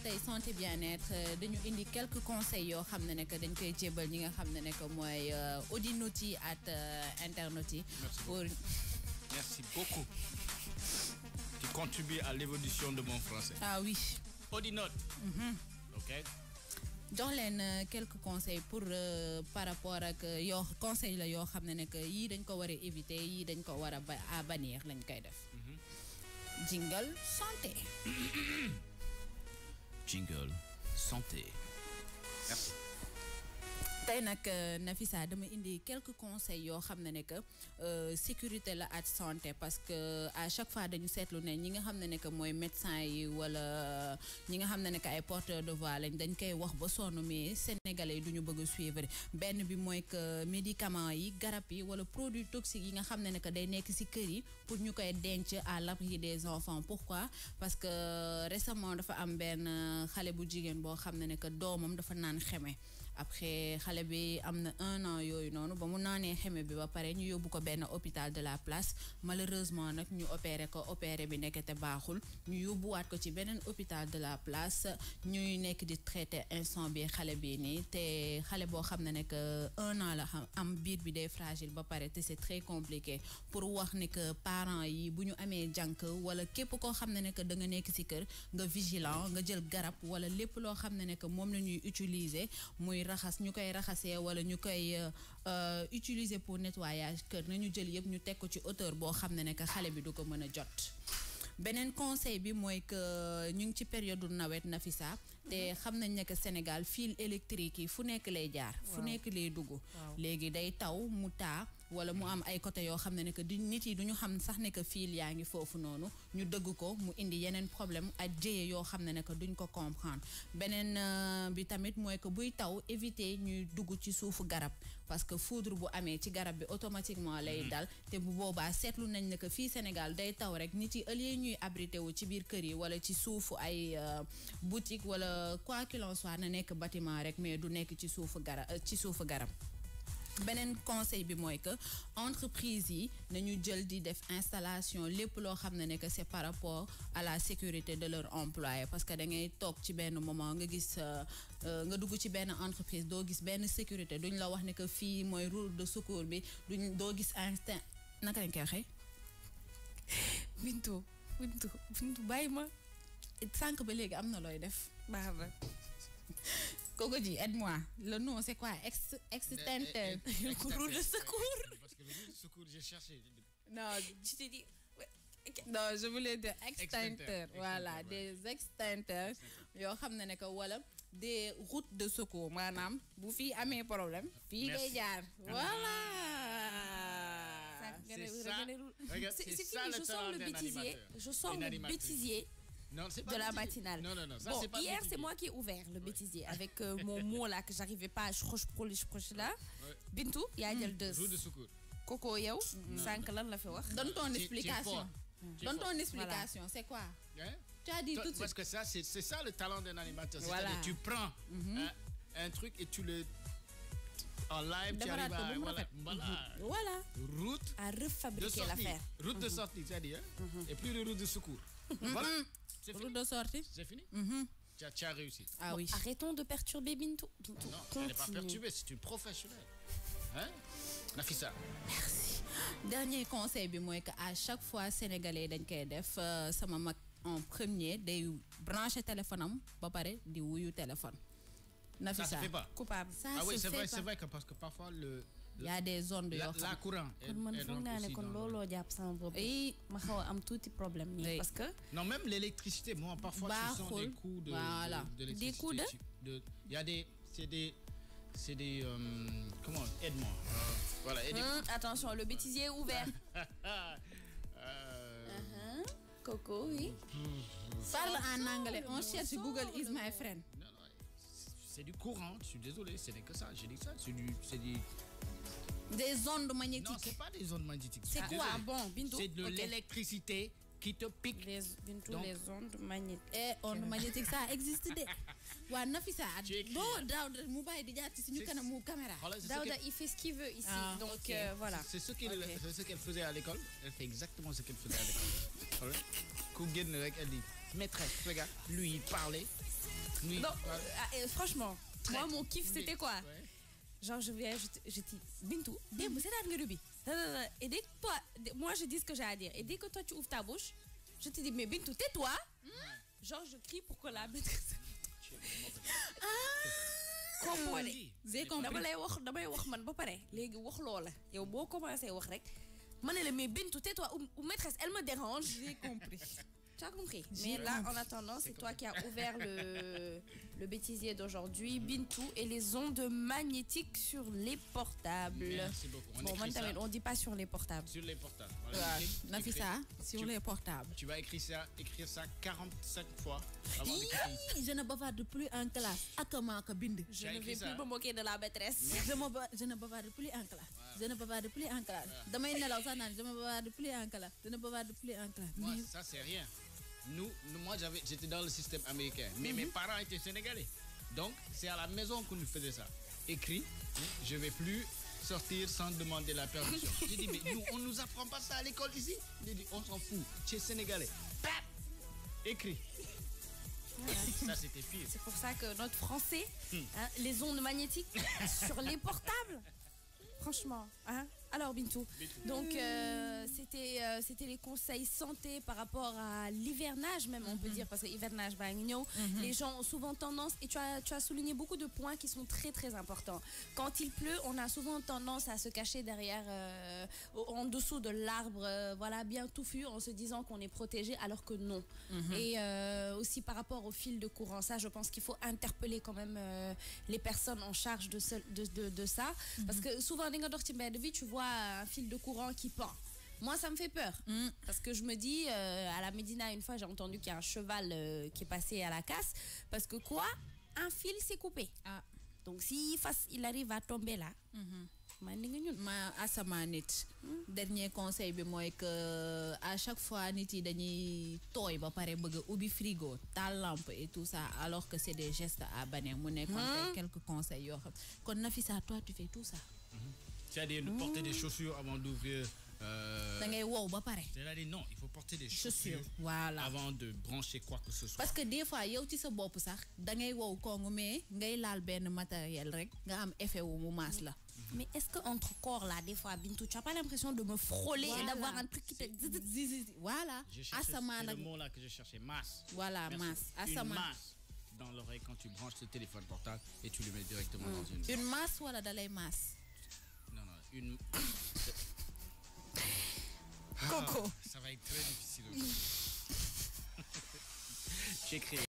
tey santé bien-être dañu indi quelques conseils yoo xam ne que dañ koy jébal ñi nga xam ne que mooy audinauti at internautes yi pour merci beaucoup qui contribue à l'évolution de mon français. Ah oui. Audinote. Ok. jox leen quelques conseils pour par rapport ak yoo conseil la yoo xam ne que yii dañ ko war a éviter yii dañ ko war a bannir lañ koy def. Jingle santé. Jingle santé. Merci. tey nag Nafisa dama indi quelques conseils yoo xam ne que sécurité la ak santé parce que à chaque fois dañu seetlu ne ñi nga xam ne que mooy médecin yi wala ñi nga xam ne que ay porteurs de voix lañ dañ koy wax ba sonn mais sénégalais yi duñu bëgg a suivre benn bi mooy que médicaments yi garab yi wala produits toxiques yi nga xam ne que day nekk ci kër yi pour ñu koy denc à l'abri des enfants. Pourquoi? Parce que récemment dafa am benn xale bu jigéen boo xam ne que doomam dafa naan xeme. Après xale bi am na 1 an yooyu noonu ba mu naanee xeme bi ba pare ñu yóbbu ko benn hôpital de la place malheureusement nag ñu opéré bi nekkete baaxul ñu yóbbuwaat ko ci beneen hôpital de la place ñuy nekk di traité instant bi xale bi nii te xale boo xam ne que 1 an la am biir bi day fragile ba pare te c'est très compliqué pour wax ne que parents yi bu ñu amee jànk wala képp koo xam ne que da nga nekk ci kër nga vigilant nga jël garab wala lépp loo xam ne que moom la ñuy utiliser muy raxas ñu koy raxasee wala ñu koy utiliser pour nettoyage kër nañu jël yëpp ñu teg ko ci hauteur boo xam ne que xale bi du ko mën a jot. beneen conseil bi mooy que ñu ngi ci période nawet Nafisa te xam nañ ne que Sénégal fil électrique yi fu nekk lay jaar. fu nekk lay dugg. léegi day taw mu taa wala mu am ay côté yoo xam ne que nit yi duñu xam sax ne que fil yaa ngi foofu noonu ñu dëgg ko mu indi yeneen problème ak jéye yoo xam ne que duñ ko comprendre. beneen bi tamit mooy que buy taw éviter ñuy dugg ci suufu garab parce que foudre bu amee ci garab bi automatiquement lay dal te bu boobaa seetlu nañ ne que fii Sénégal day taw rek nit yi ëllëgee ñuy abrité wu ci biir kër yi wala ci suufu ay boutique wala quoi qu'il en soit na nekk bâtiment rek mais du nekk ci suufu garab. beneen conseil bi mooy que entreprise yi nañu jël di def installation lépp loo xam ne que c'est par rapport à la sécurité de leur employé parce que da ngay toog ci benn moment nga gis nga dugg ci benn entreprise doo gis benn sécurité duñ la wax ne que fii mooy route de secours bi doo gis instinct naka lañ koy waxee Bintu bàyyi ma sànq ba léegi am na looy def baax na Coco Ji, aide-moi. Le nom, c'est quoi? Extincteur. Roue de secours. Parce que le roue de secours, j'ai cherché. Non, tu t'es dit... Non, je voulais dire extincteur. Voilà, des extincteurs. Yo xamna ne ko wala des routes de secours manam bu fi amé problème fi ngay jaar. Voilà. C'est fini, je sens le bêtisier. Je sens le bêtisier. Non, c'est pas de la matinale. Non, ça, bon, c'est pas hier, c'est moi qui ai ouvert le bêtisier avec mon mot là que j'arrivais pas à je là. Bintou, il y a deux. Roue de secours. Coco, yow, sank lan la fi wax. Donne ton explication. Donne ton explication, c'est quoi? Hein? Tu as dit tout de suite. Parce que ça, c'est ça le talent d'un animateur. Voilà. C'est-à-dire, tu prends un truc et tu le... En live, tu arrives à... Voilà. Route à refabriquer l'affaire. Route de sortie, c'est-à-dire. Et plus de route de secours. Voilà. C'est fini. Route de sortie. C'est fini. Tu as réussi. Ah bon, oui. Arrêtons de perturber Bintou. Non, elle n'est pas perturbée, c'est une professionnelle. Hein? Nafisa. Merci. Dernier conseil bi mooy que à chaque fois sénégalais dañ koy def sama mag en premier day brancher téléphone am ba pare di wuyu téléphone. Nafisa. Ça se fait pas. Coupable. Ça ah oui, se fait c'est vrai que parce que parfois il y a des ondes la courant man foog naa ne kon looloo jàpp sama bopp ma xaw a am tuuti problème nii parce que non même l'électricité moi parfois ce sont des coups de voilà des coups de il y a des c'est des comment aide-moi voilà attention le bêtisier est ouvert Coco oui parle en anglais on cherche Google is my friend. Non, c'est du courant, je suis désolé, ce n'est que ça, j'ai dit ça, c'est des ondes magnétiques. Non, c'est pas des ondes magnétiques. C'est quoi? Bon, Bintou. C'est de l'électricité qui te pique. Les ondes magnétiques. Ondes magnétiques, ça existe. Wa Nafisa, bon, Daouda Moubaye di jaar ci suñu kanamu caméra. Daouda, il fait ce qu'il veut ici. Donc voilà. C'est ce qu'elle faisait à l'école. Elle fait exactement ce qu'elle faisait à l'école. Ku génn rek elle dit maîtresse, regarde, lui il parlait. Oui. Non, franchement, moi, mon kiff, Oui. c'était quoi? Ouais. Genre, je dis, Bintou, c'est un rubis. Et dès que toi, moi, je dis ce que j'ai à dire. Et dès que toi, tu ouvres ta bouche, je te dis, mais Bintou, tais-toi. Genre, je crie pour que la maîtresse. Comprends. J'ai compris. damay wax man ba pare léegi wax loola yow boo commencé wax rek ma ne la mais Bintou tais-toi ou maîtresse elle me dérange. J'ai compris. Tu as compris. Mais là, en attendant, c'est toi qui as ouvert le bêtisier d'aujourd'hui, Bintou et les ondes magnétiques sur les portables. Merci beaucoup. On Bon, écrit ça on dit pas sur les portables. sur les portables. Ouais. Voilà, écris- Nafisa, sur tu- les portables. Tu vas écrire ça 45 fois avant d'écrire. Je ne bavarde plus en classe. Akama bind. Je Tu as ne écrit vais ça, plus me moquer de la maîtresse. Je ne bavarde plus en classe. Je ne bavarde plus en classe. Damay nelaw sax naan je ne bavarde plus en classe. Je ne bavarde plus en classe. Moi, ça, c'est rien. Moi, j'étais dans le système américain, mais mes parents étaient sénégalais. Donc, c'est à la maison qu'on nous faisait ça. Écrit, je ne vais plus sortir sans demander la permission. J'ai dit, mais nous, on ne nous apprend pas ça à l'école ici. J'ai dit, on s'en fout, tu es sénégalais. Pap écrit. Ça, c'était pire. C'est pour ça que notre français, hein, les ondes magnétiques sur les portables. Franchement, hein? Alors Bintou, donc c'était les conseils santé par rapport à l'hivernage même, on peut dire, parce que l'hivernage, les gens ont souvent tendance, et tu as souligné beaucoup de points qui sont très très importants. Quand il pleut, on a souvent tendance à se cacher derrière, en dessous de l'arbre, voilà, bien touffu, en se disant qu'on est protégé, alors que non. Et aussi par rapport au fil de courant, ça, je pense qu'il faut interpeller quand même les personnes en charge de ça, parce que souvent, tu vois un fil de courant qui pend. Moi, ça me fait peur. Parce que je me dis, à la Médina, une fois, j'ai entendu qu'il y a un cheval qui est passé à la casse. Parce que quoi? Un fil s'est coupé. Ah. Donc, il arrive à tomber là. Ma asama nit dernier conseil bi mooy que à chaque fois nit yi dañuy tooy ba pare bëgg ubbi frigo taal lampe et tout ça alors que c'est des gestes à bannir mu nekkoon tey quelques conseils yoo xam kon Nafisa toi tu fais tout ça. C'est-à-dire de porter des chaussures avant d'ouvrir. Da ngay wow ba pare. C'est-à-dire non, il faut porter des chaussures voilà. avant de brancher quoi que ce soit. Parce que des fois yow ci sa bopp sax da ngay wow kongu mais ngay laal benn matériel rek nga am effet wu mu maas la. Mais est-ce que entre corps là, des fois, Bintou, tu n'as pas l'impression de me frôler et d'avoir un truc qui te... Voilà. C'est le mot là que je cherchais, masse. Voilà, Merci. masse. Une masse dans l'oreille quand tu branches le téléphone portable et tu le mets directement dans une... Une masse wala dalay masse. Non, une... Coco. Ça va être très difficile. J'écris.